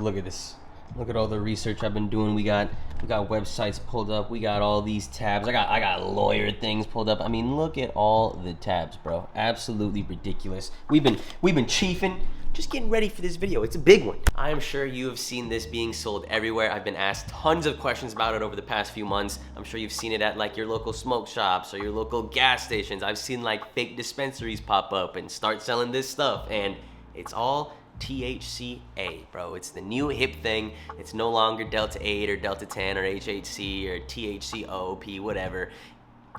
look at this. Look at all the research I've been doing. We got websites pulled up. We got all these tabs. I got lawyer things pulled up. I mean, look at all the tabs, bro. Absolutely ridiculous. We've been chiefing, just getting ready for this video. It's a big one. I am sure you have seen this being sold everywhere. I've been asked tons of questions about it over the past few months. I'm sure you've seen it at like your local smoke shops or your local gas stations. I've seen like fake dispensaries pop up and start selling this stuff, and it's all THCa, bro. It's the new hip thing. It's no longer Delta 8 or Delta 10 or HHC or THCOP, whatever.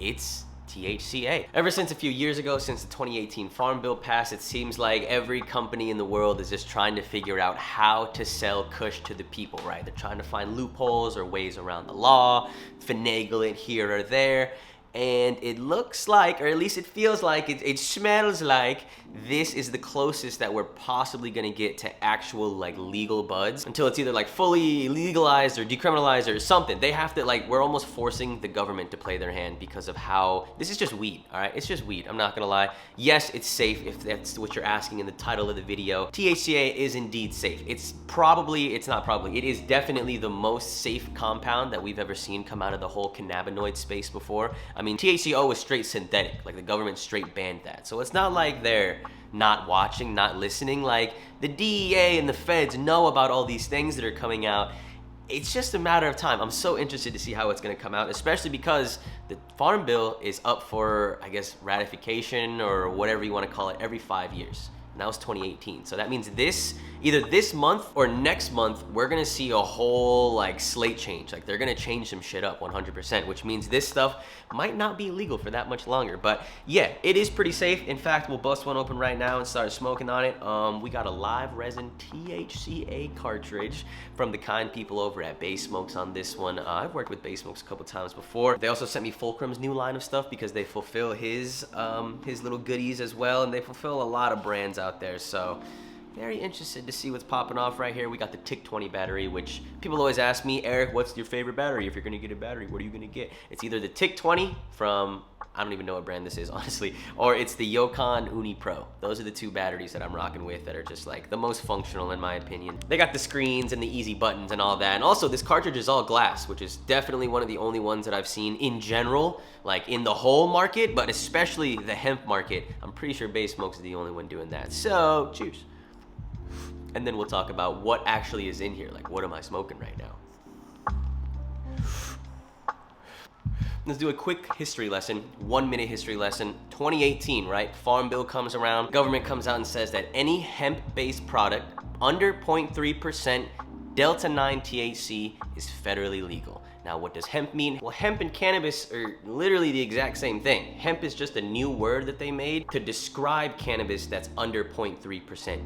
It's THCa. Ever since a few years ago, since the 2018 Farm Bill passed, it seems like every company in the world is just trying to figure out how to sell Kush to the people, right? They're trying to find loopholes or ways around the law, finagle it here or there. And it looks like, or at least it feels like, it smells like this is the closest that we're possibly gonna get to actual like legal buds, until it's either like fully legalized or decriminalized or something. They have to, like, we're almost forcing the government to play their hand because of how, this is just weed, all right? It's just weed, I'm not gonna lie. Yes, it's safe if that's what you're asking in the title of the video. THCa is indeed safe. It is definitely the most safe compound that we've ever seen come out of the whole cannabinoid space before. I mean, THCO is straight synthetic, like the government straight banned that. So it's not like they're not watching, not listening. Like, the DEA and the feds know about all these things that are coming out. It's just a matter of time. I'm so interested to see how it's gonna come out, especially because the Farm Bill is up for, I guess, ratification or whatever you wanna call it, every 5 years. And that was 2018. So that means either this month or next month, we're gonna see a whole like slate change. Like, they're gonna change some shit up 100%, which means this stuff might not be legal for that much longer. But yeah, it is pretty safe. In fact, we'll bust one open right now and start smoking on it. We got a live resin THCa cartridge from the kind people over at Bay Smokes on this one. I've worked with Bay Smokes a couple times before. They also sent me Fulcrum's new line of stuff because they fulfill his little goodies as well, and they fulfill a lot of brands out there. So very interested to see what's popping off right here. We got the TIC-20 battery, which people always ask me, Eric, what's your favorite battery? If you're gonna get a battery, what are you gonna get? It's either the TIC-20 from, I don't even know what brand this is, honestly, or it's the Yukon Uni Pro. Those are the two batteries that I'm rocking with that are just like the most functional in my opinion. They got the screens and the easy buttons and all that. And also this cartridge is all glass, which is definitely one of the only ones that I've seen in general, like in the whole market, but especially the hemp market. I'm pretty sure Bay Smokes is the only one doing that. So cheers. And then we'll talk about what actually is in here. Like, what am I smoking right now? Let's do a quick history lesson, 1 minute history lesson. 2018, right? Farm Bill comes around, government comes out and says that any hemp-based product under 0.3% Delta-9 THC is federally legal. Now, what does hemp mean? Well, hemp and cannabis are literally the exact same thing. Hemp is just a new word that they made to describe cannabis that's under 0.3%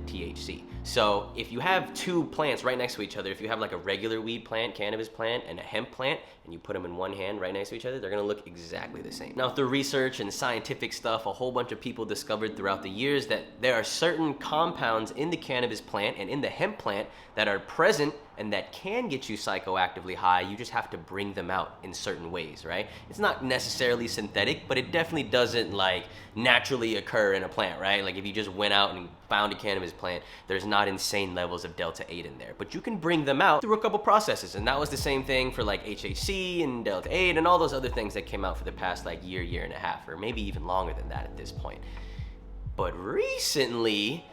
THC. So if you have two plants right next to each other, if you have like a regular weed plant, cannabis plant, and a hemp plant, and you put them in one hand right next to each other, they're gonna look exactly the same. Now, through research and scientific stuff, a whole bunch of people discovered throughout the years that there are certain compounds in the cannabis plant and in the hemp plant that are present and that can get you psychoactively high. You just have to bring them out in certain ways, right? It's not necessarily synthetic, but it definitely doesn't like naturally occur in a plant, right? Like if you just went out and found a cannabis plant, there's not insane levels of Delta 8 in there, but you can bring them out through a couple processes. And that was the same thing for like HHC and Delta 8 and all those other things that came out for the past like year and a half, or maybe even longer than that at this point. But recently,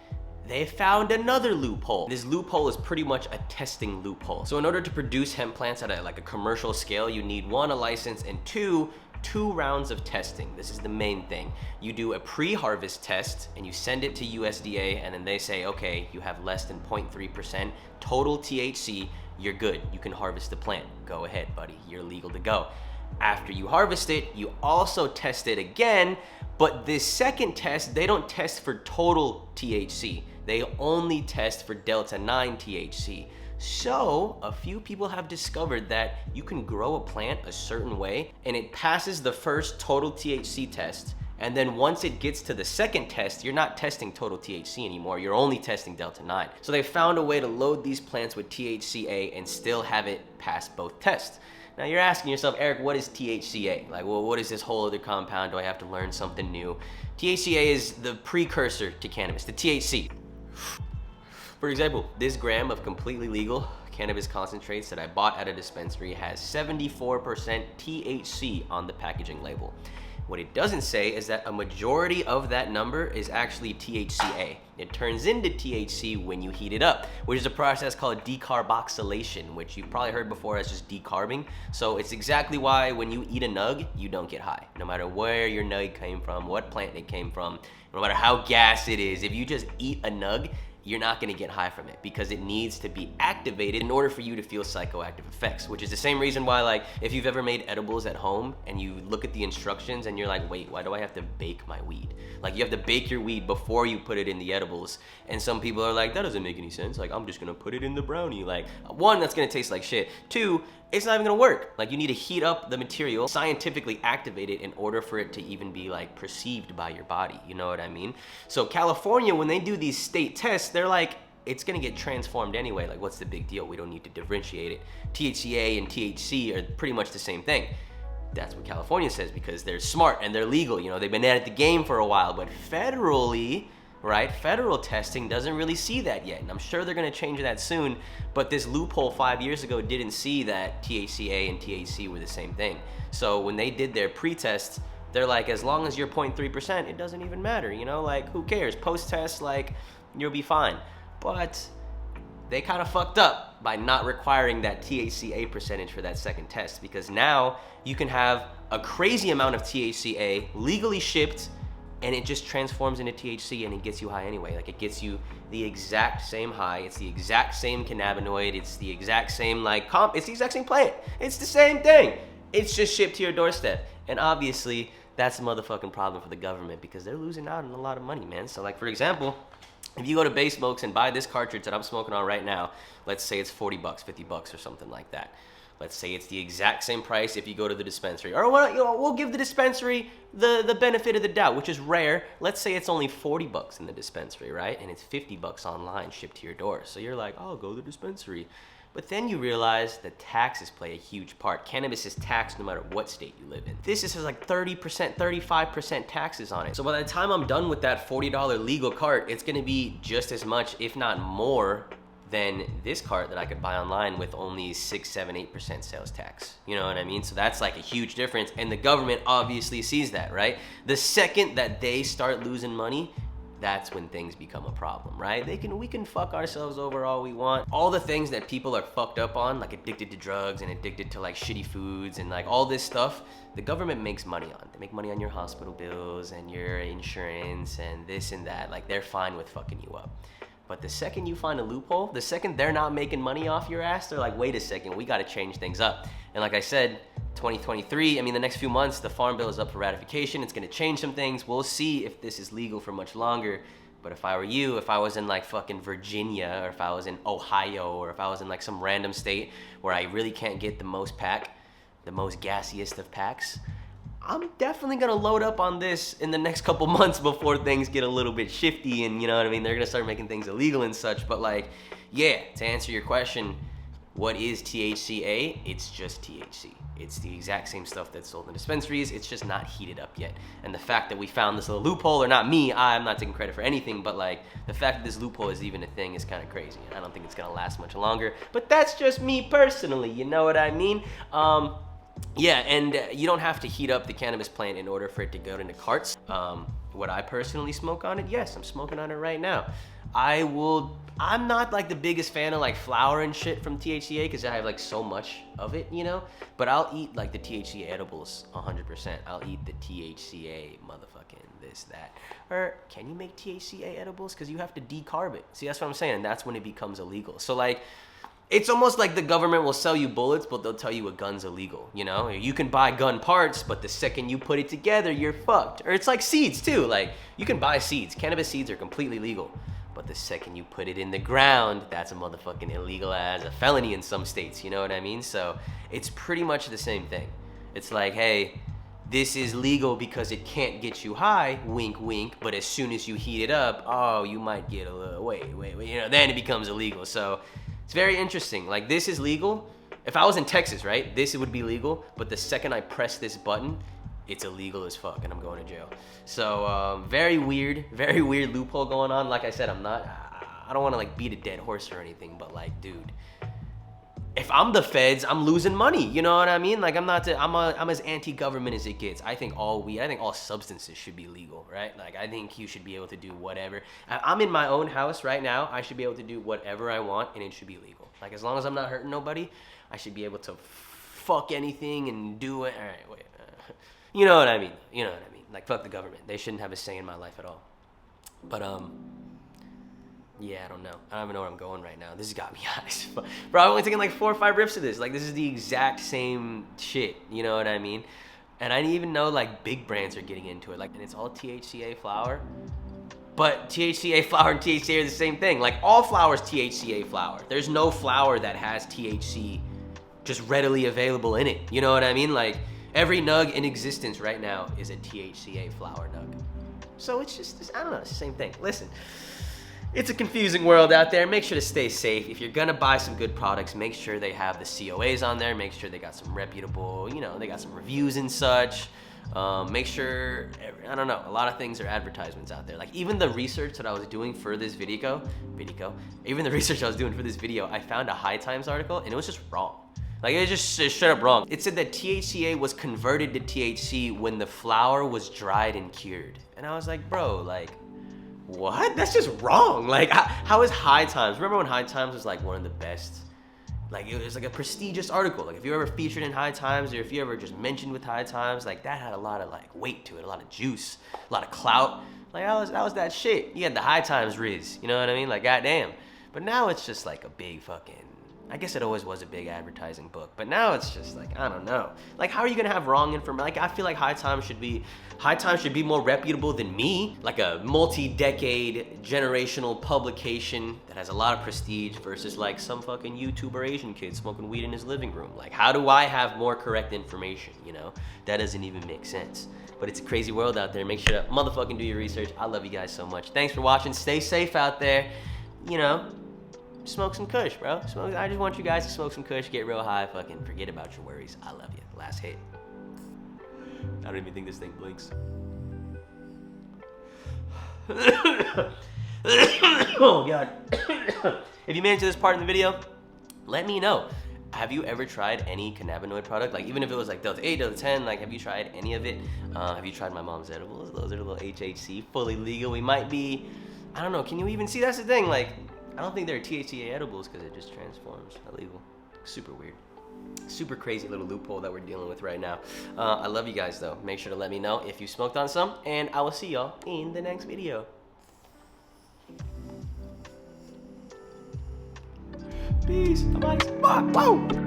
they found another loophole. This loophole is pretty much a testing loophole. So in order to produce hemp plants at a commercial scale, you need one, a license, and two rounds of testing. This is the main thing. You do a pre-harvest test and you send it to USDA, and then they say, okay, you have less than 0.3% total THC, you're good. You can harvest the plant. Go ahead, buddy. You're legal to go. After you harvest it, you also test it again, but this second test, they don't test for total THC. They only test for Delta-9 THC. So a few people have discovered that you can grow a plant a certain way and it passes the first total THC test. And then once it gets to the second test, you're not testing total THC anymore. You're only testing Delta-9. So they found a way to load these plants with THCa and still have it pass both tests. Now you're asking yourself, Eric, what is THCa? Like, well, what is this whole other compound? Do I have to learn something new? THCa is the precursor to cannabis, the THC. For example, this gram of completely legal cannabis concentrates that I bought at a dispensary has 74% THC on the packaging label. What it doesn't say is that a majority of that number is actually THCa. It turns into THC when you heat it up, which is a process called decarboxylation, which you've probably heard before as just decarbing. So it's exactly why when you eat a nug, you don't get high. No matter where your nug came from, what plant it came from, no matter how gas it is, if you just eat a nug, you're not gonna get high from it because it needs to be activated in order for you to feel psychoactive effects, which is the same reason why, like, if you've ever made edibles at home and you look at the instructions and you're like, wait, why do I have to bake my weed? Like, you have to bake your weed before you put it in the edibles. And some people are like, that doesn't make any sense. Like, I'm just gonna put it in the brownie. Like, one, that's gonna taste like shit. Two, it's not even gonna work. Like, you need to heat up the material, scientifically activate it in order for it to even be like perceived by your body. You know what I mean? So California, when they do these state tests, they're like, it's gonna get transformed anyway. Like, what's the big deal? We don't need to differentiate it. THCA and THC are pretty much the same thing. That's what California says because they're smart and they're legal. You know, they've been at the game for a while, but federally, right? Federal testing doesn't really see that yet. And I'm sure they're gonna change that soon, but this loophole 5 years ago didn't see that THCA and THC were the same thing. So when they did their pre-tests, they're like, as long as you're 0.3%, it doesn't even matter, you know? Like, who cares? Post-test, like, you'll be fine. But they kind of fucked up by not requiring that THCA percentage for that second test, because now you can have a crazy amount of THCA legally shipped and it just transforms into THC and it gets you high anyway. Like, it gets you the exact same high. It's the exact same cannabinoid. It's the exact same, like, it's the exact same plant. It's the same thing. It's just shipped to your doorstep. And obviously, that's a motherfucking problem for the government because they're losing out on a lot of money, man. So, like, for example, if you go to Bay Smokes and buy this cartridge that I'm smoking on right now, let's say it's 40 bucks, 50 bucks or something like that. Let's say it's the exact same price if you go to the dispensary. Or, you know, we'll give the dispensary the benefit of the doubt, which is rare. Let's say it's only 40 bucks in the dispensary, right? And it's 50 bucks online shipped to your door. So you're like, oh, go to the dispensary. But then you realize that taxes play a huge part. Cannabis is taxed no matter what state you live in. This has like 30%, 35% taxes on it. So by the time I'm done with that $40 legal cart, it's gonna be just as much, if not more, than this cart that I could buy online with only 6, 7, 8% sales tax. You know what I mean? So that's like a huge difference. And the government obviously sees that, right? The second that they start losing money, that's when things become a problem, right? We can fuck ourselves over all we want. All the things that people are fucked up on, like addicted to drugs and addicted to like shitty foods and like all this stuff, the government makes money on. They make money on your hospital bills and your insurance and this and that. Like, they're fine with fucking you up. But the second you find a loophole, the second they're not making money off your ass, they're like, wait a second, we gotta change things up. And like I said, 2023, I mean, the next few months, the Farm Bill is up for ratification. It's gonna change some things. We'll see if this is legal for much longer. But if I were you, if I was in like fucking Virginia, or if I was in Ohio, or if I was in like some random state where I really can't get the most pack, the most gassiest of packs, I'm definitely gonna load up on this in the next couple months before things get a little bit shifty and, you know what I mean, they're gonna start making things illegal and such. But like, yeah, to answer your question, what is THCA? It's just THC. It's the exact same stuff that's sold in dispensaries. It's just not heated up yet. And the fact that we found this little loophole, or not me, I'm not taking credit for anything, but like, the fact that this loophole is even a thing is kind of crazy. I don't think it's gonna last much longer, but that's just me personally, you know what I mean? Yeah, and you don't have to heat up the cannabis plant in order for it to go into carts. Would I personally smoke on it? Yes, I'm smoking on it right now. I'm not like the biggest fan of like flower and shit from THCA because I have like so much of it, you know? But I'll eat like the THCA edibles 100%. I'll eat the THCA motherfucking this, that. Or can you make THCA edibles? Because you have to decarb it. See, that's what I'm saying. And that's when it becomes illegal. So like, it's almost like the government will sell you bullets, but they'll tell you a gun's illegal, you know? You can buy gun parts, but the second you put it together, you're fucked. Or it's like seeds too. Like, you can buy seeds. Cannabis seeds are completely legal. But the second you put it in the ground, that's a motherfucking illegal as a felony in some states, you know what I mean? So it's pretty much the same thing. It's like, hey, this is legal because it can't get you high, wink, wink, but as soon as you heat it up, oh, you might get a little, wait, you know, then it becomes illegal. So it's very interesting. Like, this is legal. If I was in Texas, right, this would be legal, but the second I press this button, it's illegal as fuck and I'm going to jail. So very weird loophole going on. Like I said, I'm I don't want to like beat a dead horse or anything, but like, dude, if I'm the feds, I'm losing money. You know what I mean? Like, I'm as anti-government as it gets. I think all substances should be legal, right? Like, I think you should be able to do whatever. I'm in my own house right now. I should be able to do whatever I want, and it should be legal. Like, as long as I'm not hurting nobody, I should be able to fuck anything and do it. All right, wait. You know what I mean? You know what I mean? Like, fuck the government. They shouldn't have a say in my life at all. But, yeah, I don't know. I don't even know where I'm going right now. This has got me honest. Bro, I've only taken like 4 or 5 rips of this. Like, this is the exact same shit. You know what I mean? And I didn't even know like big brands are getting into it. Like, and it's all THCa flower. But THCa flower and THCa are the same thing. Like, all flour is THCa flower. There's no flour that has THC just readily available in it. You know what I mean? Like, every nug in existence right now is a THCa flower nug. So it's just, I don't know, it's the same thing. Listen. It's a confusing world out there. Make sure to stay safe. If you're gonna buy some good products, make sure they have the COAs on there. Make sure they got some reputable, you know, they got some reviews and such. Make sure, I don't know, a lot of things are advertisements out there. Like, even the research that I was doing for this video, even the research I was doing for this video, I found a High Times article and it was just wrong. Like, it just straight up wrong. It said that THCA was converted to THC when the flower was dried and cured. And I was like, bro, like, what? That's just wrong. Like, how is High Times? Remember when High Times was like one of the best? Like, it was like a prestigious article. Like, if you ever featured in High Times, or if you ever just mentioned with High Times, like, that had a lot of like weight to it, a lot of juice, a lot of clout. Like, that was that shit. You had the High Times Riz, you know what I mean? Like, goddamn. But now it's just like a big fucking, I guess it always was a big advertising book, but now it's just like, I don't know. Like, how are you gonna have wrong information? Like, I feel like High Times should be more reputable than me. Like a multi-decade generational publication that has a lot of prestige versus like some fucking YouTuber Asian kid smoking weed in his living room. Like, how do I have more correct information, you know? That doesn't even make sense. But it's a crazy world out there. Make sure to motherfucking do your research. I love you guys so much. Thanks for watching. Stay safe out there. You know, smoke some kush, bro. I just want you guys to smoke some kush, get real high, fucking forget about your worries. I love you. Last hit. I don't even think this thing blinks. Oh, God. If you made it to this part in the video, let me know. Have you ever tried any cannabinoid product? Like, even if it was like Delta 8, Delta 10, like, have you tried any of it? Have you tried my mom's edibles? Those are a little HHC, fully legal. We might be, I don't know, can you even see? That's the thing, like, I don't think they're THCA edibles because it just transforms illegal. Super weird. Super crazy little loophole that we're dealing with right now. I love you guys though. Make sure to let me know if you smoked on some, and I will see y'all in the next video. Peace. Bye-bye. Whoa.